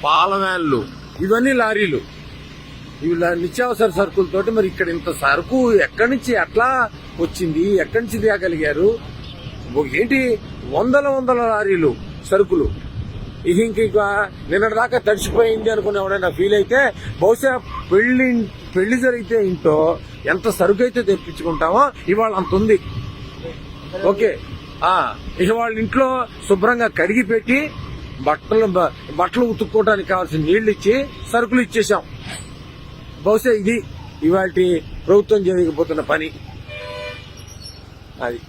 పాల వ్యాన్లు, ఇవన్నీ లారీలు. ఇవి నిత్యావసర సరుకులతోటి మరి ఇక్కడ ఇంత సరుకు ఎక్కడి నుంచి ఎట్లా వచ్చింది, ఎక్కడి నుంచి తేగలిగారు? ఏంటి వందల లారీలు సరుకులు. ఇంక నిన్నటిదాకా తడిచిపోయింది అనుకుని ఎవడైనా ఫీల్ అయితే బహుశా పెళ్లి జరిగితే ఇంట్లో ఎంత సరుకు అయితే తెప్పించుకుంటామో ఇవాళ అంత ఉంది. ఓకే, ఇక వాళ్ళ ఇంట్లో శుభ్రంగా కడిగి పెట్టి బట్టలు ఉతుక్కోవడానికి కావాల్సిన నీళ్లు ఇచ్చి సరుకులు ఇచ్చేసాం. బహుశా ఇది ఇవాళ ప్రభుత్వం చేయకపోతున్న పని. అది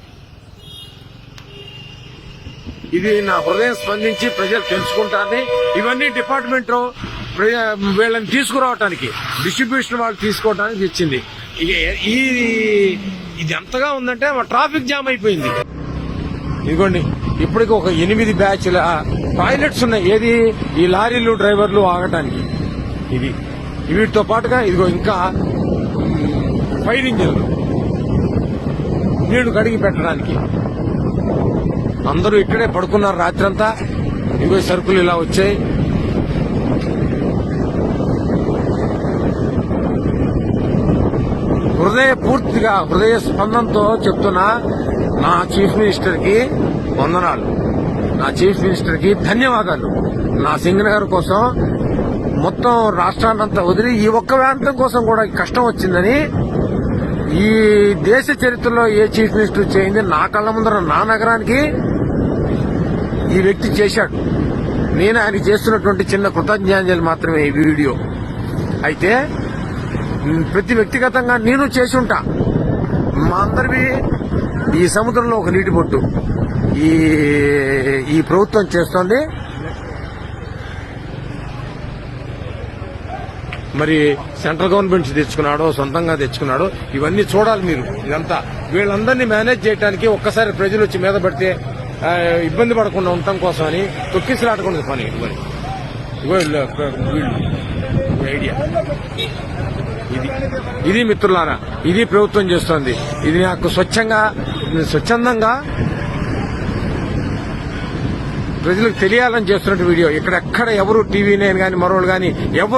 ఇది నా హృదయం స్పందించి ప్రజలు తెలుసుకుంటారని ఇవన్నీ డిపార్ట్మెంట్ వీళ్ళని తీసుకురావటానికి, డిస్ట్రిబ్యూషన్ వాళ్ళు తీసుకోవడానికి ఇచ్చింది. ఇది ఎంతగా ఉందంటే ట్రాఫిక్ జామ్ అయిపోయింది. ఇదిగోండి ఇప్పటికి ఒక 8 బ్యాచ్ల టాయిలెట్స్ ఉన్నాయి. ఏది ఈ లారీలు డ్రైవర్లు ఆగటానికి. ఇది వీటితో పాటుగా ఇదిగో ఇంకా ఫైర్ ఇంజిన్లు నీళ్లు కడిగి పెట్టడానికి. అందరూ ఇక్కడే పడుకున్నారు రాత్రంతా. ఇగో సరుకులు ఇలా వచ్చాయి. హృదయ స్పందనతో చెప్తున్నా, నా చీఫ్ మినిస్టర్ కి వందనాలు, నా చీఫ్ మినిస్టర్ కి ధన్యవాదాలు. నా సింగనగర్ కోసం మొత్తం రాష్ట్రాన్నంతా వదిలి ఈ ఒక్క ప్రాంతం కోసం కూడా కష్టం వచ్చిందని ఈ దేశ చరిత్రలో ఏ చీఫ్ మినిస్టర్ చేయింది నా కళ్ళ ముందర నా నగరానికి ఈ వ్యక్తి చేశాడు. నేను ఆయనకి చేస్తున్నటువంటి చిన్న కృతజ్ఞాంజలి మాత్రమే ఈ వీడియో. అయితే ప్రతి వ్యక్తిగతంగా నేను చేసి ఉంటా. మా అందరివి ఈ సముద్రంలో ఒక నీటి బొట్టు ఈ ప్రభుత్వం చేస్తోంది. మరి సెంట్రల్ గవర్నమెంట్ తెచ్చుకున్నాడో సొంతంగా తెచ్చుకున్నాడో ఇవన్నీ చూడాలి మీరు. ఇదంతా వీళ్ళందరినీ మేనేజ్ చేయడానికి ఒక్కసారి ప్రజలు వచ్చి మీద పడితే ఇబ్బంది పడకుండా ఉండటం కోసం అని తొక్కిసలాడకుండా పని. ఐడియా ఇది మిత్రులారా, ఇది ప్రభుత్వం చేస్తోంది. ఇది నాకు స్వచ్ఛందంగా ప్రజలకు తెలియాలని చేస్తున్న వీడియో. ఎక్కడెక్కడ ఎవరు టీవీ9 గాని మరోళ్ళు గాని ఎవరు